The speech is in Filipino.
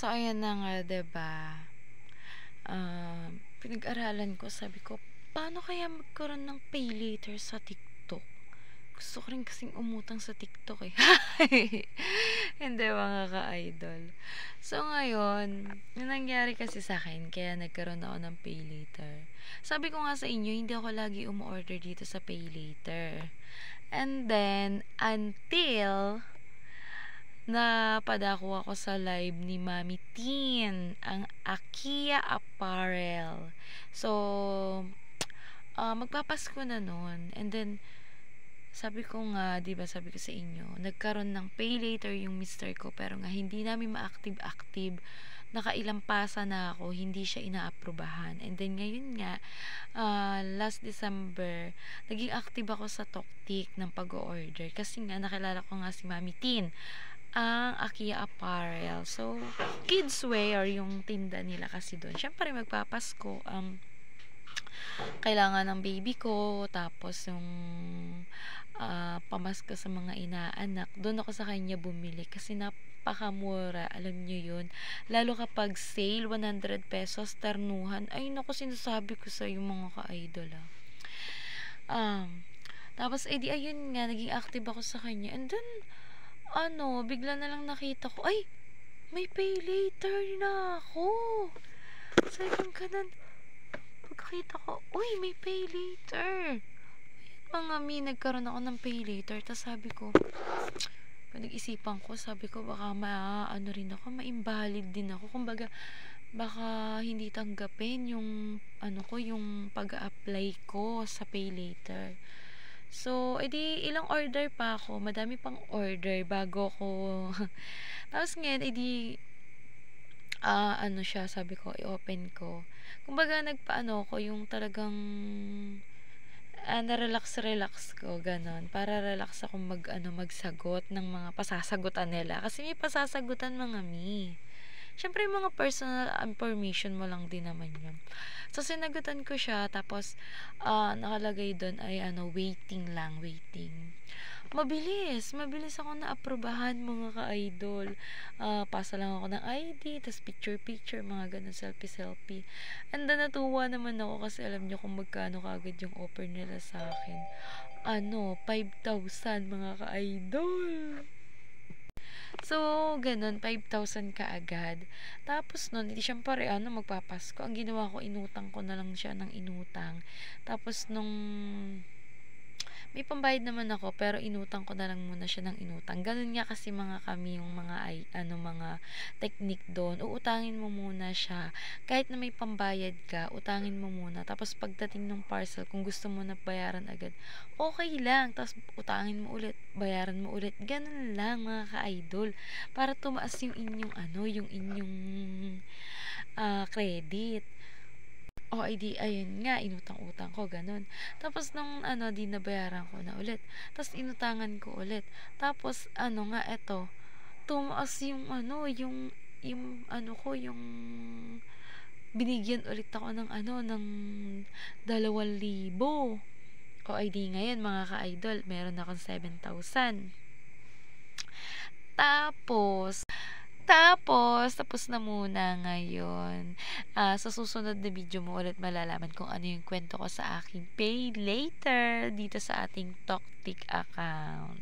So, ayan na nga, 'di ba? Pinag-aralan ko, sabi ko, paano kaya magkaroon ng pay later sa TikTok? Gusto ko rin kasing umutang sa TikTok eh. Hindi mga ka-idol. So, ngayon, yung nangyari kasi sa akin, kaya nagkaroon ako ng pay later. Sabi ko nga sa inyo, hindi ako lagi umu-order dito sa pay later. And then, until napadako ako sa live ni Mami Tin, ang Akia Apparel. So, magpapasko na nun. And then, sabi ko nga, 'di ba, sabi ko sa inyo, nagkaroon ng pay later yung mister ko, pero nga hindi namin ma-active-active. Nakailang pasa na ako, hindi siya inaaprubahan. And then ngayon nga, last December, naging active ako sa Toktik ng pag-order kasi nga nakilala ko nga si Mami Tin, ang Akia Apparel. So, kids wear yung tinda nila kasi doon. Syempre magpapasko, kailangan ng baby ko, tapos yung pamasko sa mga inaanak, doon ako sa kanya bumili kasi napakamura, alam nyo yun, lalo kapag sale, 100 pesos, ternuhan, ay naku, sinasabi ko sa yung mga ka-idol tapos edi ayun nga, naging active ako sa kanya, and then bigla na lang nakita ko, ay, may pay later na ako. Sabi ko ganun, pagkakita ko, uy, may pay later. Mga nagkaroon ako ng pay later. Tapos sabi ko, pinag-isipan ko, sabi ko, baka rin ako, ma-invalid din ako. Kumbaga, baka hindi tanggapin yung, yung pag-apply ko sa pay later. So, edi, ilang order pa ako. Madami pang order bago ko. Tapos ngayon, edi, siya, sabi ko, i-open ko. Kumbaga, nagpaano ko, yung talagang, na-relax ko, ganon. Para relax ako magsagot ng mga pasasagutan nila. Kasi may pasasagutan mga Siyempre, yung mga personal information mo lang din naman yun. So, sinagutan ko siya, tapos, nakalagay doon ay, waiting lang, waiting. Mabilis ako na-aprobahan, mga ka-idol. Pasa lang ako ng ID, tapos picture, mga ganun, selfie. And then, natuwa naman ako kasi alam nyo kung magkano kagad yung offer nila sa akin. 5,000, mga ka-idol. So, ganun, 5,000 kaagad. Tapos nun, hindi syempre, magpapasko. Ang ginawa ko, inutang ko na lang siya ng inutang. Tapos nung may pambayad naman ako, pero inutang ko na lang muna siya ng inutang. Ganun nga kasi kami yung mga technique doon. Uutangin mo muna siya. Kahit na may pambayad ka, utangin mo muna. Tapos pagdating ng parcel, kung gusto mo na bayaran agad, okay lang. Tapos utangin mo ulit, bayaran mo ulit. Ganun lang, mga ka-idol. Para tumaas yung inyong credit. Ayun nga, inutang-utang ko, ganun. Tapos, nung, di nabayaran ko na ulit. Tapos, inutangan ko ulit. Tapos, eto, tumaas yung, yung binigyan ulit ako ng, ng 2,000. Ngayon, mga ka-idol, meron akong 7,000. Tapos na muna ngayon. Sa susunod na video mo ulit malalaman kung ano yung kwento ko sa aking pay later dito sa ating Toktik account.